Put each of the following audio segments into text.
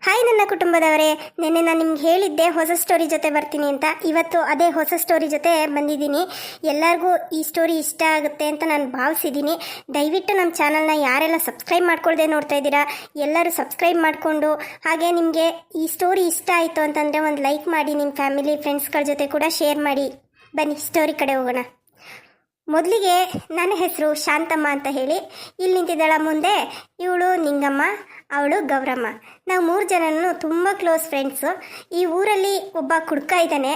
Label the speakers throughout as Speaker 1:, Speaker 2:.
Speaker 1: Hi ನನ್ನ ಕುಟುಂಬದವರೇ, ನಿನ್ನೆ ನಾನು ನಿಮ್ಗೆ ಹೇಳಿದ್ದೆ ಹೊಸ ಸ್ಟೋರಿ ಜೊತೆ ಬರ್ತೀನಿ ಅಂತ. ಇವತ್ತು ಅದೇ ಹೊಸ ಸ್ಟೋರಿ ಜೊತೆ ಬಂದಿದ್ದೀನಿ. ಎಲ್ಲರಿಗೂ ಈ ಸ್ಟೋರಿ ಇಷ್ಟ ಆಗುತ್ತೆ ಅಂತ ನಾನು ಭಾವಿಸಿದ್ದೀನಿ. ದಯವಿಟ್ಟು ನಮ್ಮ ಚಾನಲ್ನ ಯಾರೆಲ್ಲ ಸಬ್ಸ್ಕ್ರೈಬ್ ಮಾಡ್ಕೊಳ್ದೆ ನೋಡ್ತಾ ಇದ್ದೀರಾ, ಎಲ್ಲರೂ ಸಬ್ಸ್ಕ್ರೈಬ್ ಮಾಡಿಕೊಂಡು, ಹಾಗೆ ನಿಮಗೆ ಈ ಸ್ಟೋರಿ ಇಷ್ಟ ಆಯಿತು ಅಂತಂದರೆ ಒಂದು ಲೈಕ್ ಮಾಡಿ, ನಿಮ್ಮ ಫ್ಯಾಮಿಲಿ ಫ್ರೆಂಡ್ಸ್ಗಳ ಜೊತೆ ಕೂಡ ಶೇರ್ ಮಾಡಿ. ಬನ್ನಿ ಸ್ಟೋರಿ ಕಡೆ ಹೋಗೋಣ. ಮೊದಲಿಗೆ ನನ್ನ ಹೆಸರು ಶಾಂತಮ್ಮ ಅಂತ ಹೇಳಿ. ಇಲ್ಲಿ ನಿಂತಿದ್ದಾಳ ಮುಂದೆ ಇವಳು ನಿಂಗಮ್ಮ, ಅವಳು ಗೌರಮ್ಮ. ನಾವು 3 ಜನನೂ ತುಂಬ ಕ್ಲೋಸ್ ಫ್ರೆಂಡ್ಸು. ಈ ಊರಲ್ಲಿ ಒಬ್ಬ ಕುಡ್ಕ ಇದ್ದಾನೆ.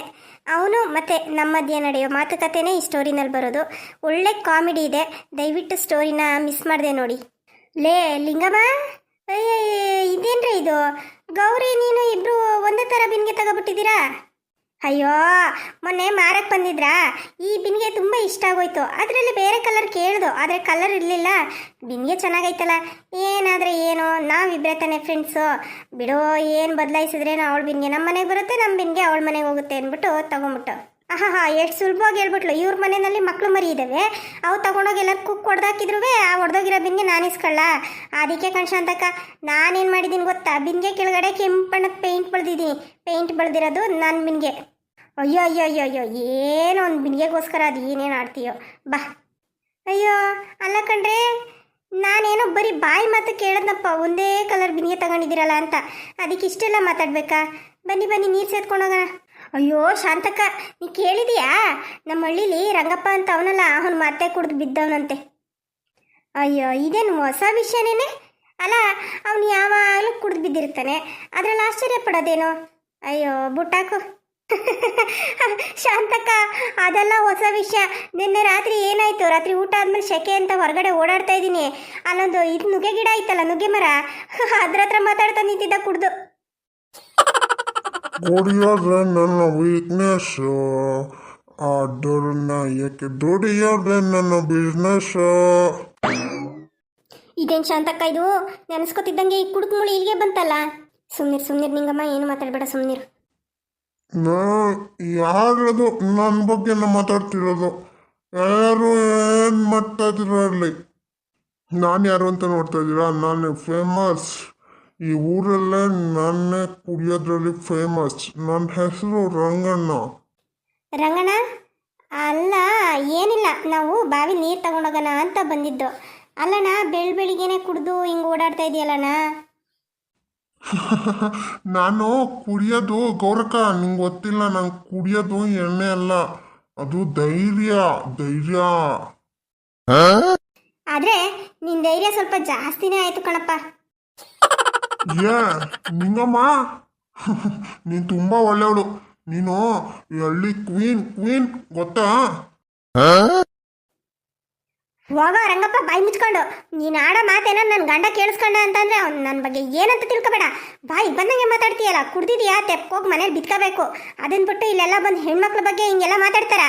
Speaker 1: ಅವನು ಮತ್ತು ನಮ್ಮ ಮಧ್ಯೆ ನಡೆಯೋ ಮಾತುಕತೆನೇ ಈ ಸ್ಟೋರಿನಲ್ಲಿ ಬರೋದು. ಒಳ್ಳೆ ಕಾಮಿಡಿ ಇದೆ. ದಯವಿಟ್ಟು ಸ್ಟೋರಿನ ಮಿಸ್ ಮಾಡಿದೆ ನೋಡಿ. ಲೇ ಲಿಂಗಮ್ಮ, ಇದೇನ್ರಿ ಇದು? ಗೌರಿ ನೀನು ಇಬ್ಬರು ಒಂದೇ ಥರ ಬಿನ್ಗೆ ತಗೋಬಿಟ್ಟಿದ್ದೀರಾ? ಅಯ್ಯೋ, ಮೊನ್ನೆ ಮಾರಕ್ಕೆ ಬಂದಿದ್ರಾ? ಈ ಬಿನ್ಗೆ ತುಂಬ ಇಷ್ಟ ಆಗೋಯ್ತು. ಅದರಲ್ಲಿ ಬೇರೆ ಕಲರ್ ಕೇಳ್ದು, ಆದರೆ ಕಲರ್ ಇರಲಿಲ್ಲ. ಬಿನ್ಗೆ ಚೆನ್ನಾಗೈತಲ್ಲ. ಏನಾದರೆ ಏನು, ನಾವಿಬ್ಬರೇ ತಾನೇ ಫ್ರೆಂಡ್ಸು. ಬಿಡೋ, ಏನು ಬದಲಾಯಿಸಿದ್ರೇನೋ ಅವಳ ಬಿನ್ಗೆ ನಮ್ಮ ಮನೆಗೆ ಬರುತ್ತೆ, ನಮ್ಮ ಬಿನ್ಗೆ ಅವಳ ಮನೆಗೆ ಹೋಗುತ್ತೆ ಅಂದ್ಬಿಟ್ಟು ತೊಗೊಂಬಿಟ್ಟು. ಎಷ್ಟು ಸುಲಭವಾಗಿ ಹೇಳ್ಬಿಟ್ಲು. ಇವ್ರ ಮನೆಯಲ್ಲಿ ಮಕ್ಕಳು ಮರಿ ಇದ್ದಾವೆ, ಅವು ತಗೊಂಡೋಗಿ ಎಲ್ಲರೂ ಕುಕ್ ಹೊಡೆದಾಕಿದ್ರು ಆ ಹೊಡೆದೋಗಿರೋ ಬಿನ್ಗೆ ನಾನು ಇಸ್ಕೊಳ್ಳ. ಅದಕ್ಕೆ ಕಣ್ಶಾಂತಕ್ಕ ನಾನೇನು ಮಾಡಿದ್ದೀನಿ ಗೊತ್ತಾ? ಬಿನ್ಗೆ ಕೆಳಗಡೆ ಕೆಂಪಣ್ಣದ ಪೇಂಟ್ ಬೆಳೆದಿದ್ದೀನಿ. ಪೇಂಟ್ ಬೆಳೆದಿರೋದು ನನ್ನ ಬಿನ್ಗೆ. ಅಯ್ಯೋ ಅಯ್ಯೋ ಅಯ್ಯೋ ಅಯ್ಯೋ, ಏನೋ ಒಂದು ಬಿನ್ಗೆಗೋಸ್ಕರ ಅದು ಏನೇನು ಆಡ್ತೀಯೋ ಬಾ. ಅಯ್ಯೋ ಅಲ್ಲ ಕಣ್ರೆ, ನಾನೇನೋ ಬರೀ ಬಾಯಿ ಮಾತು ಕೇಳದ್ನಪ್ಪ, ಒಂದೇ ಕಲರ್ ಬಿನ್ಗೆ ತಗೊಂಡಿದ್ದೀರಲ್ಲ ಅಂತ. ಅದಕ್ಕೆ ಇಷ್ಟೆಲ್ಲ ಮಾತಾಡ್ಬೇಕಾ? ಬನ್ನಿ ಬನ್ನಿ, ನೀರು ಸೇದ್ಕೊಂಡೋಗೋಣ. ಅಯ್ಯೋ ಶಾಂತಕ್ಕ, ನೀ ಕೇಳಿದೀಯಾ? ನಮ್ಮ ಹಳ್ಳೀಲಿ ರಂಗಪ್ಪ ಅಂತ ಅವನಲ್ಲ, ಅವನು ಮತ್ತೆ ಕುಡ್ದು ಬಿದ್ದವನಂತೆ. ಅಯ್ಯೋ, ಇದೇನು ಹೊಸ ವಿಷಯನೇನೆ ಅಲ್ಲ. ಅವನು ಯಾವಾಗಲೂ ಕುಡ್ದು ಬಿದ್ದಿರ್ತಾನೆ, ಅದರಲ್ಲಿ ಆಶ್ಚರ್ಯ ಪಡೋದೇನೋ. ಅಯ್ಯೋ ಬುಟ್ಟಾಕು. ಶಾಂತಕ್ಕ, ಅದೆಲ್ಲ ಹೊಸ ವಿಷಯ. ನಿನ್ನೆ ರಾತ್ರಿ ಏನಾಯ್ತು? ರಾತ್ರಿ ಊಟ ಆದ್ಮೇಲೆ ಸೆಕೆ ಅಂತ ಹೊರಗಡೆ ಓಡಾಡ್ತಾ ಇದ್ದೀನಿ. ಅಲ್ಲೊಂದು ಇದು ನುಗ್ಗೆ ಗಿಡ ಐತಲ್ಲ, ನುಗ್ಗೆ ಮರ, ಅದ್ರ ಹತ್ರ ಮಾತಾಡ್ತಾ ನಿಂತಿದ್ದ ಕುಡ್ದು.
Speaker 2: ದುಡಿಯೋದ್ರೆ ನನ್ನ ವೀಕ್ನೆಸ್, ಅದನ್ನ ಯಾಕೆ ದುಡಿಯೋದ್ರೆ ನನ್ನ ಬಿಸ್ನೆಸ್.
Speaker 1: ಇದೇನು ಶಾಂತಕ್ಕ ಇದು? ನೆನೆಸ್ಕೊತಿದ್ದಂಗೆ ಈ ಕುಡುಕ್ ಮುಳಿ ಇಲ್ಲಿಗೆ ಬಂತಲ್ಲ. ಸುಮ್ನಿರ್ ನಿಂಗಮ್ಮ, ಏನು ಮಾತಾಡ್ಬೇಡ, ಸುಮ್ನಿರು.
Speaker 2: ಯಾರದು ನನ್ನ ಬಗ್ಗೆ ಮಾತಾಡ್ತಿರೋದು? ಯಾರು ಏನು ಮಾಡ್ತಾ ಇದ್ದೀರ ಅಲ್ಲಿ? ನಾನು ಯಾರು ಅಂತ ನೋಡ್ತಾ ಇದ್ದೀರಾ? ನಾನು ಫೇಮಸ್. ಈ ಊರಲ್ಲೇ ನಾನೇ ಕುಡಿಯೋದ್ರಲ್ಲಿ ಫೇಮಸ್. ನನ್ನ ಹೆಸರು ರಂಗಣ್ಣ.
Speaker 1: ರಂಗಣ್ಣ? ಅಲ್ಲ, ಏನಿಲ್ಲ, ನಾವು ಬಾವಿ ನೀರು ತಗೊಂಡೋಗೋಣ ಅಂತ ಬಂದಿದ್ದು. ಅಲ್ಲಣ್ಣ, ಬೆಳಿಗ್ಗೆನೆ ಕುಡಿದು ಹಿಂಗೆ ಓಡಾಡ್ತಾ ಇದೆಯಲ್ಲಣ್ಣ.
Speaker 2: ನಾನು ಕುಡಿಯೋದು ಗೌರಕ್ಕ, ನಿಂಗೆ ಗೊತ್ತಿಲ್ಲ, ನಾನು ಕುಡಿಯೋದು ಎಣ್ಣೆ ಅಲ್ಲ, ಅದು ಧೈರ್ಯ.
Speaker 1: ಆದ್ರೆ ನಿನ್ ಧೈರ್ಯ ಸ್ವಲ್ಪ ಜಾಸ್ತಿನೇ ಆಯ್ತು ಕಣಪ್ಪ.
Speaker 2: ಏ ನಿಂಗಮ್ಮ, ನೀನು ತುಂಬಾ ಒಳ್ಳೆಯವಳು. ನೀನು ಹಳ್ಳಿ ಕ್ವೀನ್ ಗೊತ್ತಾ?
Speaker 1: ಹೋಗ ರಂಗಪ್ಪ, ಬಾಯಿ ಮುಚ್ಕೊಂಡು. ನೀನು ಆಡೋ ಮಾತೇನೋ ನನ್ನ ಗಂಡ ಕೇಳಿಸ್ಕೊಂಡ ಅಂತಂದ್ರೆ ಅವ್ನು ನನ್ನ ಬಗ್ಗೆ ಏನಂತ ತಿಳ್ಕೊಬೇಡ. ಬಾಯಿ ಬಂದಂಗೆ ಮಾತಾಡ್ತೀಯಲ್ಲ. ಕುಡ್ದಿದ್ಯಾ ತೆಪ್ಪೋಗಿ ಮನೇಲಿ ಬಿತ್ಕೋಬೇಕು. ಅದನ್ನ ಬಿಟ್ಟು ಇಲ್ಲೆಲ್ಲ ಬಂದು ಹೆಣ್ಮಕ್ಳ ಬಗ್ಗೆ ಹಿಂಗೆಲ್ಲ ಮಾತಾಡ್ತಾರ.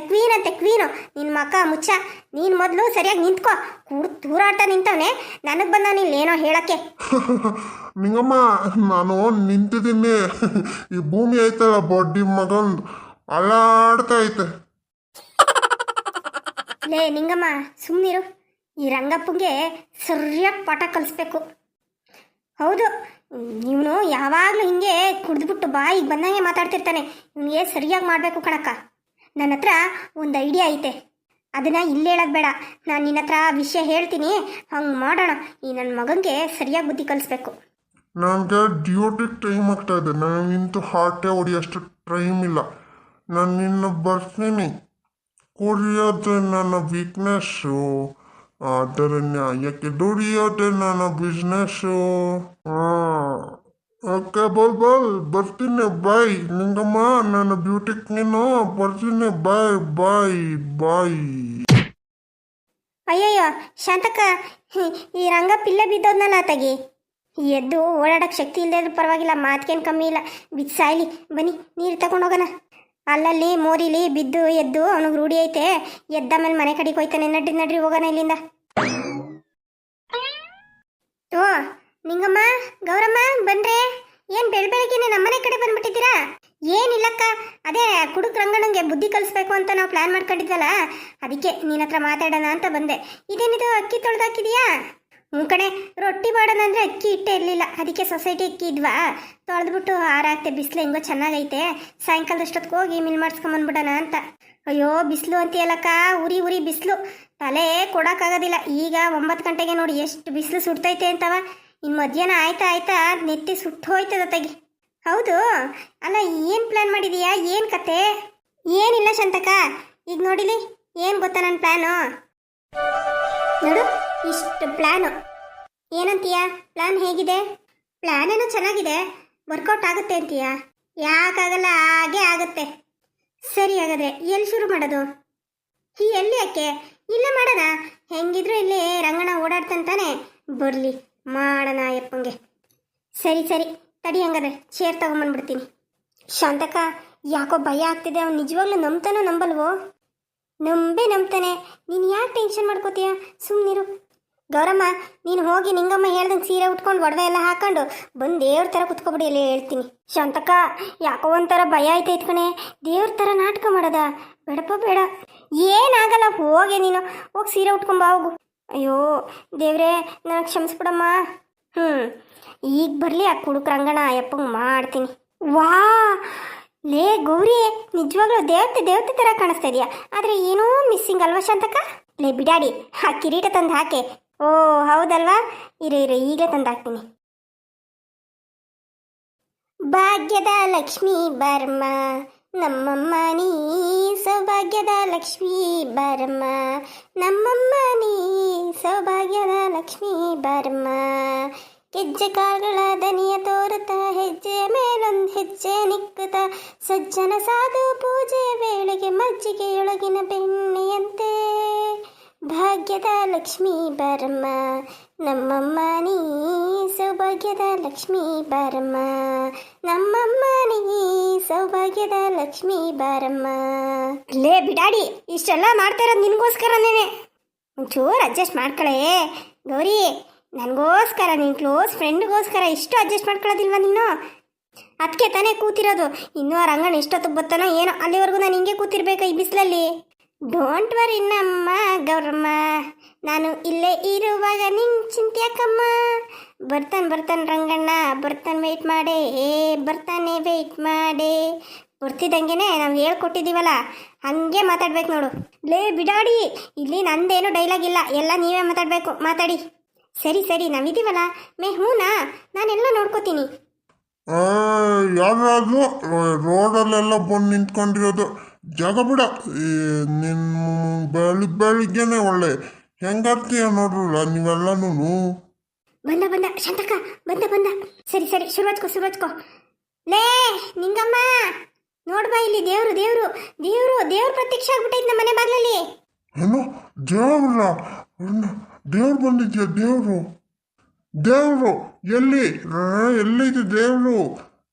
Speaker 1: ಕ್ವೀನ್ ಅಂತೆ ಕ್ವೀನು. ನಿನ್ನ ಮಕ್ಕ ಮುಚ್ಚ. ನೀನು ಮೊದಲು ಸರಿಯಾಗಿ ನಿಂತ್ಕೋ. ತೂರಾಡ್ತಾ ನಿಂತವನೆ, ನನಗೆ ಬಂದವನು ಇಲ್ಲೇನೋ ಹೇಳಕ್ಕೆ.
Speaker 2: ನಿಂಗಮ್ಮ, ನಾನು ನಿಂತಿದ್ದೀನಿ. ಈ ಭೂಮಿ ಐತಲ್ಲ, ಬಡ್ಡಿ ಮಗನ್ ಅಲ್ಲಾಡ್ತಾ ಐತೆ.
Speaker 1: ಲೇ ನಿಂಗಮ್ಮ, ಸುಮ್ಮನಿರು. ಈ ರಂಗಪ್ಪಂಗೆ ಸರಿಯಾಗಿ ಪಾಠ ಕಲಿಸ್ಬೇಕು. ಹೌದು, ಇವನು ಯಾವಾಗಲೂ ಹಿಂಗೆ ಕುಡಿದ್ಬಿಟ್ಟು ಬಾಯಿಗೆ ಬಂದಂಗೆ ಮಾತಾಡ್ತಿರ್ತಾನೆ. ಇವನಿಗೆ ಸರಿಯಾಗಿ ಮಾಡಬೇಕು ಕಣಕ್ಕ. ನನ್ನ ಹತ್ರ ಒಂದು ಐಡಿಯಾ ಐತೆ. ಅದನ್ನು ಇಲ್ಲಿ ಹೇಳೋದು ಬೇಡ, ನಾನು ನಿನ್ನ ಹತ್ರ ವಿಷಯ ಹೇಳ್ತೀನಿ, ಹಂಗೆ ಮಾಡೋಣ. ಈ ನನ್ನ ಮಗನಿಗೆ ಸರಿಯಾಗಿ ಬುದ್ಧಿ ಕಲಿಸ್ಬೇಕು.
Speaker 2: ನನಗೆ ಡ್ಯೂಟಿಗೆ ಟೈಮ್ ಆಗ್ತಾ ಇದೆ. ನನಗಿಂತೂ ಹಾರ್ಟೇ ಹೊಡಿಯೋಷ್ಟು ಟೈಮ್ ಇಲ್ಲ. ನಾನು ನಿನ್ನ ಬರ್ತೀನಿ. ಕುಡಿಯೋದ್ರೆ ನನ್ನ ವೀಕ್ನೆಸ್ಸು, ಅದರನ್ನ ಯಾಕೆ ದುಡಿಯೋದ್ರೆ ನನ್ನ ಬಿಸ್ನೆಸ್ಸು. ಓಕೆ, ಬರ್ತೀನಿ. ಬಾಯ್ ನಿಂಗಮ್ಮ, ನನ್ನ ಬ್ಯೂಟಿಕ್ ನೀನು ಬರ್ತೀನಿ. ಬಾಯ್.
Speaker 1: ಅಯ್ಯಯ್ಯೋ ಶಾಂತಕ್ಕ, ಈ ರಂಗಪ್ಪ ಇಲ್ಲೇ ಬಿದ್ದೋದ್ನಲ್ಲ ಆತಾಗಿ. ಎದ್ದು ಓಡಾಡೋಕ್ಕೆ ಶಕ್ತಿ ಇಲ್ಲದೆ ಪರವಾಗಿಲ್ಲ, ಮಾತ್ಕೇನು ಕಮ್ಮಿ ಇಲ್ಲ. ಬಿದ್ದು ಸಾಯ್ಲಿ. ಬನ್ನಿ ನೀರು ತಗೊಂಡೋಗೋಣ. ಅಲ್ಲಲ್ಲಿ ಮೋರಿಲಿ ಬಿದ್ದು ಎದ್ದು ಅವನಿಗೆ ರೂಢಿ ಐತೆ. ಎದ್ದ ಮೇಲೆ ಮನೆ ಕಡೆಗೆ ಹೋಯ್ತಾನೆ. ನಡ್ರಿ ಹೋಗೋಣ ಇಲ್ಲಿಂದ. ಓ ನಿಂಗಮ್ಮ, ಗೌರಮ್ಮ, ಬನ್ರೆ. ಏನು ಬೆಳಗ್ಗೆನೆ ನಮ್ಮನೆ ಕಡೆ ಬಂದ್ಬಿಟ್ಟಿದ್ದೀರಾ? ಏನಿಲ್ಲಕ್ಕ, ಅದೇ ಕುಡುಕ್ ರಂಗಣ್ಣಂಗೆ ಬುದ್ಧಿ ಕಲಿಸ್ಬೇಕು ಅಂತ ನಾವು ಪ್ಲಾನ್ ಮಾಡ್ಕೊಂಡಿದ್ವಲ್ಲ, ಅದಕ್ಕೆ ನಿನ್ನ ಹತ್ರ ಮಾತಾಡೋಣ ಅಂತ ಬಂದೆ. ಇದೇನಿದು, ಅಕ್ಕಿ ತೊಳೆದಾಕಿದೀಯಾ? ಕಣೆ, ರೊಟ್ಟಿ ಮಾಡೋಣ ಅಂದರೆ ಅಕ್ಕಿ ಹಿಟ್ಟೆ ಇರಲಿಲ್ಲ, ಅದಕ್ಕೆ ಸೊಸೈಟಿ ಅಕ್ಕಿ ಇದ್ವಾ ತೊಳೆದ್ಬಿಟ್ಟು ಹಾರಾಕ್ತೆ. ಬಿಸಿಲು ಹೆಂಗೋ ಚೆನ್ನಾಗೈತೆ, ಸಾಯಂಕಾಲದಷ್ಟೊತ್ತಿಗೆ ಹೋಗಿ ಮಿಲ್ ಮಾಡಿಸ್ಕೊಂಬಂದ್ಬಿಡೋಣ ಅಂತ. ಅಯ್ಯೋ ಬಿಸಿಲು ಅಂತೀಯಲ್ಲಕ್ಕ, ಉರಿ ಉರಿ ಬಿಸಿಲು, ತಲೆ ಕೊಡೋಕ್ಕಾಗೋದಿಲ್ಲ. ಈಗ 9 ಗಂಟೆಗೆ ನೋಡಿ ಎಷ್ಟು ಬಿಸಿಲು ಸುಡ್ತೈತೆ ಅಂತವ. ಇನ್ನು ಮಧ್ಯಾಹ್ನ ಆಯ್ತಾ ಆಯ್ತಾ ನೆತ್ತಿ ಸುಟ್ಟು ಹೋಯ್ತದ ತೆಗಿ. ಹೌದು, ಅಲ್ಲ ಏನು ಪ್ಲ್ಯಾನ್ ಮಾಡಿದೀಯಾ, ಏನು ಕತೆ? ಏನಿಲ್ಲ ಶಾಂತಕ್ಕ, ಈಗ ನೋಡಿಲಿ ಏನು ಗೊತ್ತಾ ನನ್ನ ಪ್ಲ್ಯಾನು? ನೋಡು ಇಷ್ಟು ಪ್ಲ್ಯಾನು. ಏನಂತೀಯ? ಪ್ಲ್ಯಾನ್ ಹೇಗಿದೆ? ಪ್ಲ್ಯಾನ್ ಏನೋ ಚೆನ್ನಾಗಿದೆ, ವರ್ಕೌಟ್ ಆಗುತ್ತೆ ಅಂತೀಯ? ಯಾಕಾಗಲ್ಲ, ಹಾಗೆ ಆಗುತ್ತೆ. ಸರಿ, ಹಾಗಾದ್ರೆ ಎಲ್ಲಿ ಶುರು ಮಾಡೋದು? ಎಲ್ಲಿ ಯಾಕೆ, ಇಲ್ಲೇ ಮಾಡೋಣ. ಹೆಂಗಿದ್ರು ಇಲ್ಲಿ ರಂಗಣ್ಣ ಓಡಾಡ್ತಾನೆ, ಬರಲಿ ಮಾಡೋಣ ಅಯ್ಯಪ್ಪಂಗೆ. ಸರಿ ಸರಿ ತಡಿ, ಹಂಗಾದ್ರೆ ಚೇರ್ ತಗೊಂಬಂದ್ಬಿಡ್ತೀನಿ. ಶಾಂತಕ್ಕ, ಯಾಕೋ ಭಯ ಆಗ್ತಿದೆ. ಅವ್ನು ನಿಜವಾಗ್ಲೂ ನಂಬ್ತಾನೋ ನಂಬಲ್ವೋ? ನಂಬ್ತಾನೆ. ನೀನು ಯಾಕೆ ಟೆನ್ಷನ್ ಮಾಡ್ಕೋತೀಯ, ಸುಮ್ಮನಿರು. ಗೌರಮ್ಮ, ನೀನು ಹೋಗಿ ನಿಂಗಮ್ಮ ಹೇಳ್ದಂಗೆ ಸೀರೆ ಉಟ್ಕೊಂಡು ಒಡವೆ ಎಲ್ಲ ಹಾಕೊಂಡು ಬಂದು ದೇವ್ರ ಥರ ಕುತ್ಕೊಬಿಡಿ, ಅಲ್ಲಿ ಹೇಳ್ತೀನಿ. ಶಾಂತಕ್ಕ, ಯಾಕೋ ಒಂಥರ ಭಯ ಆಯ್ತೈತ್ ಕಣೆ, ದೇವ್ರ ಥರ ನಾಟಕ ಮಾಡೋದ? ಬೇಡಪ್ಪ ಬೇಡ, ಏನಾಗಲ್ಲ, ಹೋಗಿ ನೀನು ಹೋಗಿ ಸೀರೆ ಉಟ್ಕೊಂಬ ಹೋಗು. ಅಯ್ಯೋ ದೇವ್ರೇ, ನನಗೆ ಕ್ಷಮಿಸ್ಬಿಡಮ್ಮ. ಈಗ ಬರಲಿ ಆ ಕುಡುಕ್ ರಂಗಣ ಅಯ್ಯಪ್ಪಂಗೆ ಮಾಡ್ತೀನಿ. ವಾ ಲೇ ಗೌರಿ, ನಿಜವಾಗ್ಲೂ ದೇವತೆ ಥರ ಕಾಣಿಸ್ತಾ ಇದೆಯಾ, ಆದರೆ ಏನೋ ಮಿಸ್ಸಿಂಗ್ ಅಲ್ವಾ ಶಾಂತಕ್ಕ? ಲೇ ಬಿಡಾಡಿ, ಆ ಕಿರೀಟ ತಂದು ಹಾಕೆ. ಓ ಹೌದಲ್ವಾ, ಇರು ಈಗಲೇ ತಂದು ಹಾಕ್ತೀನಿ. ಭಾಗ್ಯದ ಲಕ್ಷ್ಮೀ ಬರ್ಮ ನಮ್ಮಮ್ಮ ನೀ, ಸೌಭಾಗ್ಯದ ಲಕ್ಷ್ಮೀ ಬರ್ಮ ನಮ್ಮಮ್ಮ ನೀ, ಸೌಭಾಗ್ಯದ ಲಕ್ಷ್ಮೀ ಬರ್ಮ. ಗೆಜ್ಜೆ ಕಾಳುಗಳ ದನಿಯ ತೋರುತ್ತಾ, ಹೆಜ್ಜೆ ಮೇಲೊಂದು ಹೆಜ್ಜೆ ನಿಕ್ಕುತ್ತ, ಸಜ್ಜನ ಸಾಧು ಪೂಜೆ ವೇಳೆಗೆ ಮಜ್ಜಿಗೆಯೊಳಗಿನ ಬೆಣ್ಣೆಯಂತೆ. ಭಾಗ್ಯದ ಲಕ್ಷ್ಮೀ ಬರ್ಮ ನಮ್ಮಮ್ಮ ನೀ, ಸೌಭಾಗ್ಯದ ಲಕ್ಷ್ಮೀ ಬರ್ಮ ನಮ್ಮಮ್ಮ ನೀ, ಸೌಭಾಗ್ಯದ ಲಕ್ಷ್ಮೀ ಬಾರಮ್ಮ. ಲೇ ಬಿಡಾಡಿ, ಇಷ್ಟೆಲ್ಲ ಮಾಡ್ತಾ ಇರೋದು ನಿನಗೋಸ್ಕರನೇ. ಒಂಚೂರು ಅಡ್ಜಸ್ಟ್ ಮಾಡ್ಕೊಳೇ ಗೌರಿ, ನನಗೋಸ್ಕರ, ನಿನ್ನ ಕ್ಲೋಸ್ ಫ್ರೆಂಡ್ಗೋಸ್ಕರ ಇಷ್ಟು ಅಡ್ಜಸ್ಟ್ ಮಾಡ್ಕೊಳ್ಳೋದಿಲ್ವ ನೀನು? ಅದಕ್ಕೆ ತಾನೇ ಕೂತಿರೋದು. ಇನ್ನೂ ಆ ರಂಗಣ್ಣ ಎಷ್ಟೊತ್ತಿಗೆ ಬರ್ತಾನೋ ಏನೋ, ಅಲ್ಲಿವರೆಗೂ ನಾನು ಹಿಂಗೆ ಕೂತಿರ್ಬೇಕಾ ಈ ಬಿಸಿಲಲ್ಲಿ? ಡೋಂಟ್ ವರಿ ನಮ್ಮ ಗೌರಮ್ಮ, ನಾನು ಇಲ್ಲೇ ಇರುವಾಗ ನಿಂಗೆ ಚಿಂತೆ ಯಾಕಮ್ಮ? ಬರ್ತಾನೆ ರಂಗಣ್ಣ, ಬರ್ತಾನೆ, ವೆಯ್ಟ್ ಮಾಡೇ, ಬರ್ತಾನೆ ವೆಯ್ಟ್ ಮಾಡೇ. ಬರ್ತಿದ್ದಂಗೆನೆ ನಾವು ಹೇಳ್ಕೊಟ್ಟಿದ್ದೀವಲ್ಲ ಹಂಗೆ ಮಾತಾಡ್ಬೇಕು ನೋಡು. ಲೇ ಬಿಡಾಡಿ, ಇಲ್ಲಿ ನಂದೇನು ಡೈಲಾಗ್ ಇಲ್ಲ, ಎಲ್ಲ ನೀವೇ ಮಾತಾಡಬೇಕು, ಮಾತಾಡಿ. ಸರಿ ನಾವಿದ್ದೀವಲ್ಲ ಹೂನಾ, ನಾನೆಲ್ಲ ನೋಡ್ಕೋತೀನಿ.
Speaker 2: ಯಾರಾದ್ರೂ ರೋಡಲ್ಲೆಲ್ಲ ಬಂದು ನಿಂತ್ಕೊಂಡಿರೋದು ಜಾಗ ಬಿಡ. ನಿನ್ನ ಬೆಳಿಗ್ಗೆನೆ ಒಳ್ಳೆ ಹೆಂಗಾರ್ತೀಯ ನೋಡ್ರಲ್ಲ ನೀವೆಲ್ಲನೂ.
Speaker 1: ಬಂದ ಶಾಂತಕ್ಕ, ಬಂದ. ಸರಿ ಶುರುವಚ್ಕೋ. ಲೇ ನಿಂಗಮ್ಮ, ನೋಡ್ಬಾ ಇಲ್ಲಿ ದೇವ್ರು ಪ್ರತ್ಯಕ್ಷ ಆಗ್ಬಿಟ್ಟೈತೆ ನಮ್ಮ ಮನೆ ಬಾಗ್ಲಲ್ಲಿ.
Speaker 2: ಏನು ದೇವ್ರು ಬಂದಿದ್ಯಾ? ದೇವ್ರು ಎಲ್ಲೈತೆ ದೇವ್ರು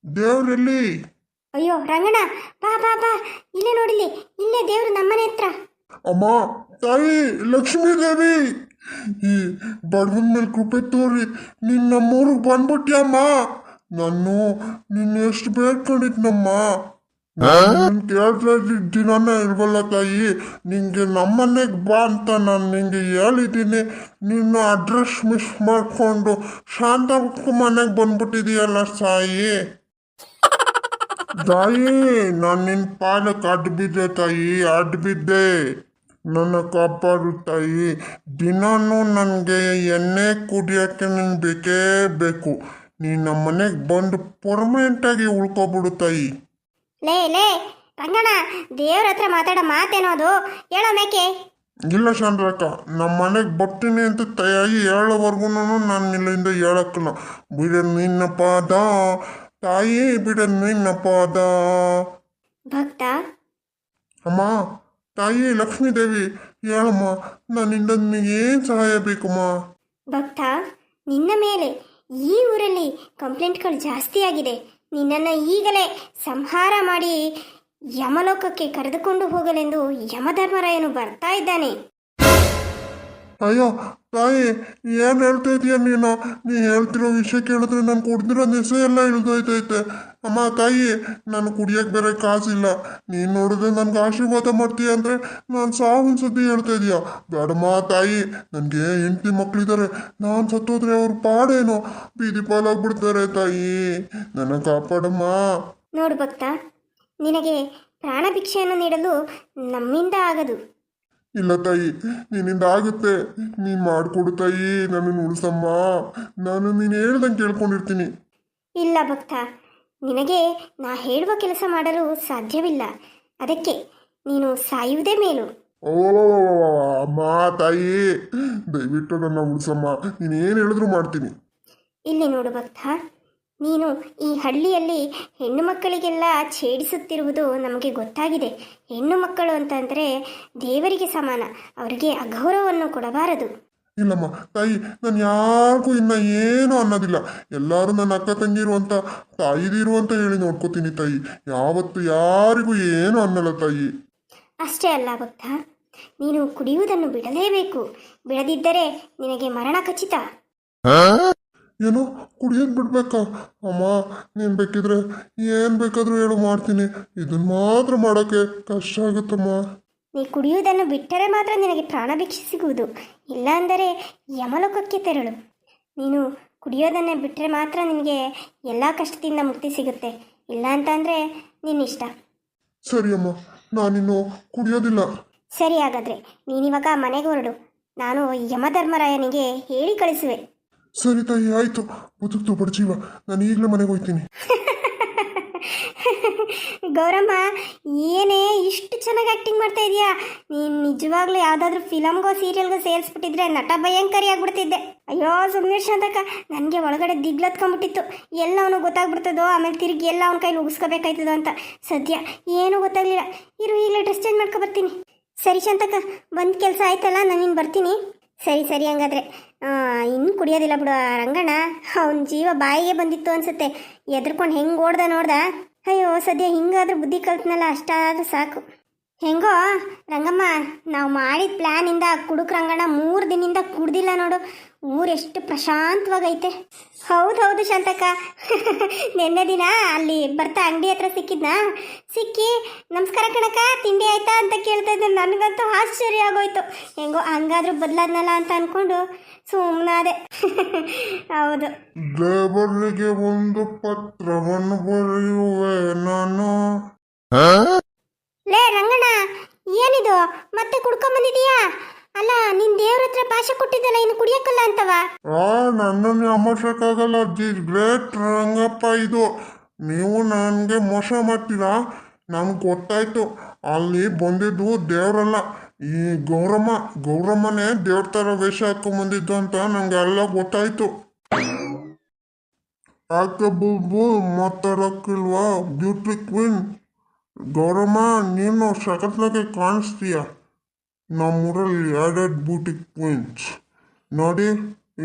Speaker 2: ಎಲ್ಲಿ?
Speaker 1: ಅಯ್ಯೋ ರಂಗಣ್ಣ, ಬಾ ಇಲ್ಲೇ ನೋಡಿಲಿ, ಇಲ್ಲೇ ದೇವ್ರು ನಮ್ಮನೆ ಹತ್ರ.
Speaker 2: ಅಮ್ಮ ತಾಯಿ ಲಕ್ಷ್ಮೀ ದೇವಿ, ಈ ಬಡವನ ಮೇಲೆ ಕೃಪೆ ತೋರಿ ನೀನ್ ನಮ್ಮೂರಿಗೆ ಬಂದ್ಬಿಟ್ಯಮ್ಮ. ನಾನು ನಿನ್ನ ಎಷ್ಟು ಬೇಡ್ಕೊಂಡಿದ್ನಮ್ಮ. ನಾನು ಕೇಳ್ತಾ ಇದ್ದಿದ್ದ ದಿನನೇ ಇಲ್ವಲ್ಲ ತಾಯಿ, ನಿಂಗೆ ನಮ್ಮನೆಗೆ ಬಾ ಅಂತ ನಾನು ನಿಂಗೆ ಹೇಳಿದ್ದೀನಿ. ನಿನ್ನ ಅಡ್ರೆಸ್ ಮಿಸ್ ಮಾಡಿಕೊಂಡು ಶಾಂತ ಮನೆಗೆ ಬಂದ್ಬಿಟ್ಟಿದೀಯಲ್ಲ ತಾಯಿ. ನಾನು ನಿನ್ನ ಪಾಲಕ್ಕೆ ಅಡ್ಬಿದ್ದೆ ತಾಯಿ, ಅಡ್ಬಿದ್ದೆ. ನನ್ನ ಕಾಪಾಡು ತಾಯಿ. ದಿನಾನು ನನಗೆ ಎಣ್ಣೆ ಕುಡಿಯೋಕ್ಕೆ ನೀನು ಬೇಕೇ ಬೇಕು. ನೀನು ನಮ್ಮ ಮನೆಗೆ ಬಂದು ಪರ್ಮನೆಂಟಾಗಿ ಉಳ್ಕೊಬಿಡು ತಾಯಿ.
Speaker 1: ಲೇ ರಂಗಣ್ಣ, ದೇವ್ರ ಹತ್ರ ಮಾತಾಡೋ ಮಾತೇನೋದು, ಹೇಳೋ ಮೇಕೆ.
Speaker 2: ಇಲ್ಲ ಚಂದ್ರಕ್ಕ, ನಮ್ಮ ಮನೆಗೆ ಬರ್ತೀನಿ ಅಂತ ತಾಯಿ ಹೇಳೋವರೆಗೂ ನಾನು ಇಲ್ಲಿಂದ ಹೇಳಕ್ಕಲ್ಲ. ಬಿಡ ನಿನ್ನ ಪಾದ ತಾಯಿ, ಬಿಡ ನಿನ್ನ ಪಾದ.
Speaker 1: ಭಕ್ತ
Speaker 2: ಅಮ್ಮ ತಾಯಿ ಲಕ್ಷ್ಮೀ ದೇವಿ, ಹೇಳಮ್ಮ, ನನ್ನಿಂದ ನಿನಗೆ ಏನು ಸಹಾಯ ಬೇಕಮ್ಮ?
Speaker 1: ಭಕ್ತ, ನಿನ್ನ ಮೇಲೆ ಈ ಊರಲ್ಲಿ ಕಂಪ್ಲೇಂಟ್ಗಳು ಜಾಸ್ತಿ ಆಗಿದೆ. ನಿನ್ನನ್ನು ಈಗಲೇ ಸಂಹಾರ ಮಾಡಿ ಯಮಲೋಕಕ್ಕೆ ಕರೆದುಕೊಂಡು ಹೋಗಲೆಂದು ಯಮಧರ್ಮರಾಯನು ಬರ್ತಾ ಇದ್ದಾನೆ.
Speaker 2: ಅಯ್ಯೋ ತಾಯಿ, ಏನು ಹೇಳ್ತಾ ಇದೀಯ ನೀನು? ನೀ ಹೇಳ್ತಿರೋ ವಿಷಯ ಕೇಳಿದ್ರೆ ನಾನು ಕುಡ್ದಿರೋ ನೆಸೆ ಎಲ್ಲ ಇಳಿದೋಯ್ತೈತೆ. ಅಮ್ಮ ತಾಯಿ ನಾನು ಕುಡಿಯೋಕ್ಕೆ ಬೇರೆ ಕಾಸಿಲ್ಲ. ನೀನು ನೋಡಿದ್ರೆ ನನಗೆ ಆಶೀರ್ವಾದ ಮಾಡ್ತೀಯ ಅಂದರೆ ನಾನು ಸಾವಿನ ಸುದ್ದಿ ಹೇಳ್ತಾ ಇದೀಯ. ಬೇಡಮ್ಮ ತಾಯಿ, ನನಗೆ ಹೆಂಡತಿ ಮಕ್ಕಳಿದ್ದಾರೆ. ನಾನು ಸತ್ತೋದ್ರೆ ಅವ್ರ ಪಾಡೇನೋ ಬೀದಿ ಪಾಲಾಗ್ಬಿಡ್ತಾರೆ ತಾಯಿ, ನನ್ನ ಕಾಪಾಡಮ್ಮ.
Speaker 1: ನೋಡು ಭಕ್ತ, ನಿನಗೆ ಪ್ರಾಣ ಭಿಕ್ಷೆಯನ್ನು ನೀಡಲು ನಮ್ಮಿಂದ ಆಗದು.
Speaker 2: ಇಲ್ಲ ತಾಯಿ, ನಿನ್ನಿಂದ ಆಗುತ್ತೆ. ನೀನು ಮಾಡಿಕೊಡು ತಾಯಿ, ನನ್ನನ್ನು ಉಳಿಸಮ್ಮ. ನಾನು ನೀನು ಹೇಳ್ದಂಗೆ ಕೇಳ್ಕೊಂಡಿರ್ತೀನಿ.
Speaker 1: ಇಲ್ಲ ಭಕ್ತ, ನಿನಗೆ ನಾ ಹೇಳುವ ಕೆಲಸ ಮಾಡಲು ಸಾಧ್ಯವಿಲ್ಲ. ಅದಕ್ಕೆ ನೀನು ಸಾಯುವುದೇ ಮೇಲು.
Speaker 2: ಓ ಅಮ್ಮ ತಾಯಿ, ದಯವಿಟ್ಟು ನನ್ನ ಉಳಿಸಮ್ಮ. ನೀನು ಏನು ಹೇಳಿದ್ರು ಮಾಡ್ತೀನಿ.
Speaker 1: ಇಲ್ಲಿ ನೋಡು ಭಕ್ತ, ನೀನು ಈ ಹಳ್ಳಿಯಲ್ಲಿ ಹೆಣ್ಣು ಮಕ್ಕಳಿಗೆಲ್ಲ ಛೇಡಿಸುತ್ತಿರುವುದು ನಮಗೆ ಗೊತ್ತಾಗಿದೆ. ಹೆಣ್ಣು ಮಕ್ಕಳು ಅಂತಂದರೆ ದೇವರಿಗೆ ಸಮಾನ, ಅವರಿಗೆ ಅಗೌರವವನ್ನು ಕೊಡಬಾರದು.
Speaker 2: ಇಲ್ಲಮ್ಮ ತಾಯಿ, ನಾನು ಯಾರಿಗೂ ಇನ್ನು ಏನೂ ಅನ್ನೋದಿಲ್ಲ. ಎಲ್ಲರೂ ನನ್ನ ಅಕ್ಕ ತಂಗಿರು ಅಂತ, ತಾಯಿದಿರು ಅಂತ ಹೇಳಿ ನೋಡ್ಕೋತೀನಿ ತಾಯಿ. ಯಾವತ್ತು ಯಾರಿಗೂ ಏನೂ ಅನ್ನಲ್ಲ ತಾಯಿ.
Speaker 1: ಅಷ್ಟೇ ಅಲ್ಲ ಭಕ್ತ, ನೀನು ಕುಡಿಯುವುದನ್ನು ಬಿಡಲೇಬೇಕು. ಬಿಡದಿದ್ದರೆ ನಿನಗೆ ಮರಣ ಖಚಿತ.
Speaker 2: ಏನು ಕುಡಿಯೋದು ಬಿಡ್ಬೇಕಾ? ಅಮ್ಮ, ನೀನು ಬೇಕಿದ್ರೆ ಏನು ಬೇಕಾದರೂ ಹೇಳು, ಮಾಡ್ತೀನಿ. ಇದನ್ನು ಮಾತ್ರ ಮಾಡೋಕ್ಕೆ ಕಷ್ಟ ಆಗುತ್ತಮ್ಮ.
Speaker 1: ನೀ ಕುಡಿಯುವುದನ್ನು ಬಿಟ್ಟರೆ ಮಾತ್ರ ನಿನಗೆ ಪ್ರಾಣ ಭಿಕ್ಷೆ ಸಿಗುವುದು, ಇಲ್ಲ ಅಂದರೆ ಯಮಲೋಕಕ್ಕೆ ತೆರಳು. ನೀನು ಕುಡಿಯೋದನ್ನೇ ಬಿಟ್ಟರೆ ಮಾತ್ರ ನಿನಗೆ ಎಲ್ಲ ಕಷ್ಟದಿಂದ ಮುಕ್ತಿ ಸಿಗುತ್ತೆ, ಇಲ್ಲ ಅಂತಂದರೆ ನಿನ್ನಿಷ್ಟ.
Speaker 2: ಸರಿ ಅಮ್ಮ, ನಾನಿನ್ನು ಕುಡಿಯೋದಿಲ್ಲ.
Speaker 1: ಸರಿ, ಹಾಗಾದರೆ ನೀನಿವಾಗ ಮನೆಗೆ ಹೊರಡು. ನಾನು ಯಮಧರ್ಮರಾಯನಿಗೆ ಹೇಳಿ ಕಳಿಸುವೆ.
Speaker 2: ಸರಿ ತಾಯಿ, ಆಯಿತು. ಬದುಕ್ತು ಬಡ್ಜೀವ, ನಾನು ಈಗಲೇ ಮನೆಗೆ ಹೋಗ್ತೀನಿ.
Speaker 1: ಗೌರಮ್ಮ, ಏನೇ ಇಷ್ಟು ಚೆನ್ನಾಗಿ ಆ್ಯಕ್ಟಿಂಗ್ ಮಾಡ್ತಾ ಇದೀಯಾ? ನೀನು ನಿಜವಾಗ್ಲೂ ಯಾವುದಾದ್ರೂ ಫಿಲಮ್ಗೋ ಸೀರಿಯಲ್ಗೋ ಸೇರಿಸ್ಬಿಟ್ಟಿದ್ರೆ ನಟ ಭಯಂಕರಿ ಆಗ್ಬಿಡ್ತಿದ್ದೆ. ಅಯ್ಯೋ ಸುಮ್ಮನೆ ಶಾಂತಕ್ಕ, ನನಗೆ ಒಳಗಡೆ ದಿಗ್ಲತ್ಕೊಂಡ್ಬಿಟ್ಟಿತ್ತು. ಎಲ್ಲ ಅವನು ಗೊತ್ತಾಗ್ಬಿಡ್ತದೋ, ಆಮೇಲೆ ತಿರುಗಿ ಎಲ್ಲ ಅವನ ಕೈಲಿ ಉಗಿಸ್ಕೋಬೇಕಾಯ್ತದೋ ಅಂತ. ಸದ್ಯ ಏನೂ ಗೊತ್ತಾಗಲಿಲ್ಲ. ಇರು, ಈಗಲೇ ಡ್ರೆಸ್ ಚೇಂಜ್ ಮಾಡ್ಕೊ ಬರ್ತೀನಿ. ಸರಿ ಶಾಂತಕ್ಕ, ಬಂದು ಕೆಲಸ ಆಯ್ತಲ್ಲ, ನಾನು ಇನ್ನು ಬರ್ತೀನಿ. ಸರಿ ಸರಿ, ಹಂಗಾದ್ರೆ ಇನ್ನು ಕುಡಿಯೋದಿಲ್ಲ ಬಿಡು ರಂಗಣ್ಣ. ಅವನ ಜೀವ ಬಾಯಿಗೆ ಬಂದಿತ್ತು ಅನ್ಸುತ್ತೆ. ಎದ್ರಕೊಂಡು ಹೆಂಗೆ ಓಡ್ದ ನೋಡ್ದ. ಅಯ್ಯೋ ಸದ್ಯ ಹಿಂಗಾದ್ರೂ ಬುದ್ಧಿ ಕಲ್ತ್ನಲ್ಲ, ಅಷ್ಟಾದ್ರೂ ಸಾಕು. ಹೆಂಗೋ ರಂಗಮ್ಮ, ನಾವು ಮಾಡಿದ ಪ್ಲ್ಯಾನಿಂದ ಕುಡುಕ್ ರಂಗಣ್ಣ 3 ದಿನದಿಂದ ಕುಡ್ದಿಲ್ಲ ನೋಡು. ಊರೆಷ್ಟು ಪ್ರಶಾಂತವಾಗೈತೆ. ಹೌದು ಶಾಂತಕ್ಕ, ನಿನ್ನೆ ದಿನ ಅಲ್ಲಿ ಬರ್ತಾ ಅಂಗಡಿ ಹತ್ರ ಸಿಕ್ಕಿ ನಮಸ್ಕಾರ ಕಣಕ್ಕ, ತಿಂಡಿ ಆಯ್ತಾ ಅಂತ ಕೇಳ್ತಾ ಇದ್ದೆ. ನನಗಂತೂ ಆಶ್ಚರ್ಯ ಆಗೋಯ್ತು. ಹೆಂಗೋ ಹಂಗಾದ್ರೂ ಬದಲಾದ್ನಲ್ಲ ಅಂತ ಅಂದ್ಕೊಂಡು ಸುಮ್ಮನಾದೆ. ಹೌದು.
Speaker 2: ದೇವರಿಗೆ ಒಂದು ಪತ್ರವನ್ನು ಬರೆಯುವೆ ನಾನು.
Speaker 1: ಲೇ ರಂಗಣ್ಣ, ಏನಿದು ಮತ್ತೆ ಕುಡ್ಕೊಂಬಂದಿದೀಯಾ? ಅಲ್ಲ, ನಿನ್ ದೇವ್ರ ಹತ್ರ ಭಾಷೆ ಕೊಟ್ಟಿದ್ದಲ್ಲ, ಇನ್ನು ಕುಡಿಯಕ್ಕಲ್ಲ ಅಂತವ?
Speaker 2: ನನ್ನನ್ನು ಅಮರ್ಸಕ್ಕಾಗಲ್ಲ. ದಿ ಗ್ರೇಟ್ ರಂಗಪ್ಪ ಇದು. ನೀವು ನನಗೆ ಮೋಸ ಮಾಡ್ತೀರಾ? ನಮ್ಗೆ ಗೊತ್ತಾಯ್ತು. ಅಲ್ಲಿ ಬಂದಿದ್ದು ದೇವ್ರಲ್ಲ, ಈ ಗೌರಮ್ಮನೇ ದೇವ್ರ ಥರ ವೇಷ ಹಾಕೊಂಬಂದಿದ್ದು ಅಂತ ನಂಗೆ ಎಲ್ಲ ಗೊತ್ತಾಯ್ತು. ಯಾಕೆ ಬುಬ್ಬು ಮಾತಾಡೋಕ್ಕಿಲ್ವಾ? ಬ್ಯೂಟಿ ಕ್ವೀನ್ ಗೌರಮ್ಮ, ನೀನು ಸಖತ್ನಾಗೆ ಕಾಣಿಸ್ತೀಯ. ನಮ್ಮೂರಲ್ಲಿ 2 ಬ್ಯೂಟಿ ಕ್ವೀನ್ಸ್ ನೋಡಿ.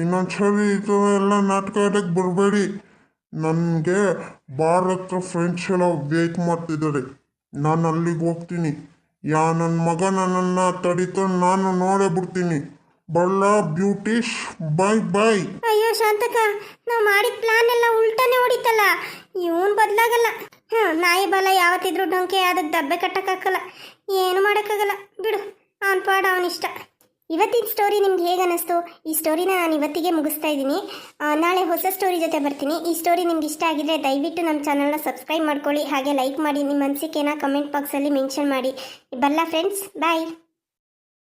Speaker 2: ಇನ್ನೊಂದ್ಸರಿ ಈ ಥರ ಎಲ್ಲ ನಾಟಕ ಆಡೋಕ್ಕೆ ಬರಬೇಡಿ. ನನಗೆ ಬಾರ್ ಹತ್ರ ಫ್ರೆಂಡ್ಸ್ ಎಲ್ಲ ವೇಟ್ ಮಾಡ್ತಿದ್ದಾರೆ. ನಾನು ಅಲ್ಲಿಗೆ ಹೋಗ್ತೀನಿ. ನನ್ನ ಮಗ ನನ್ನನ್ನು ತಡಿಕೊಂಡು ನಾನು ನೋಡೇ ಬಿಡ್ತೀನಿ. ಬಲ್ಲ ಬ್ಯೂಟಿಷ್, ಬಾಯ್ ಬಾಯ್.
Speaker 1: ಅಯ್ಯೋ ಶಾಂತಕ, ನಾವು ಮಾಡಿದ ಪ್ಲಾನ್ ಎಲ್ಲ ಉಲ್ಟಾನೇ ಹೊಡಿತಲ್ಲ. ಇವನು ಬದಲಾಗಲ್ಲ. ನಾಯಿ ಬಲ ಯಾವತ್ತಿದ್ರು ಡೊಂಕೆ, ಅದಕ್ಕೆ ದಬ್ಬೆ ಕಟ್ಟಕ್ಕಾಗಲ್ಲ, ಏನು ಮಾಡೋಕ್ಕಾಗಲ್ಲ. ಬಿಡು, ಅವನ ಪಾಡ ಅವನಿಷ್ಟ. ಇವತ್ತಿನ ಸ್ಟೋರಿ ನಿಮ್ಗೆ ಹೇಗೆ ಅನ್ನಿಸ್ತು? ಈ ಸ್ಟೋರಿನ ನಾನು ಇವತ್ತಿಗೆ ಮುಗಿಸ್ತಾ ಇದ್ದೀನಿ. ನಾಳೆ ಹೊಸ ಸ್ಟೋರಿ ಜೊತೆ ಬರ್ತೀನಿ. ಈ ಸ್ಟೋರಿ ನಿಮ್ಗೆ ಇಷ್ಟ ಆಗಿದ್ರೆ ದಯವಿಟ್ಟು ನಮ್ಮ ಚಾನಲ್ನ ಸಬ್ಸ್ಕ್ರೈಬ್ ಮಾಡ್ಕೊಳ್ಳಿ, ಹಾಗೆ ಲೈಕ್ ಮಾಡಿ. ನಿಮ್ಮ ಅನಿಸಿಕೆನ ಕಮೆಂಟ್ ಬಾಕ್ಸಲ್ಲಿ ಮೆನ್ಷನ್ ಮಾಡಿ. ಬಲ್ಲ ಫ್ರೆಂಡ್ಸ್, ಬಾಯ್.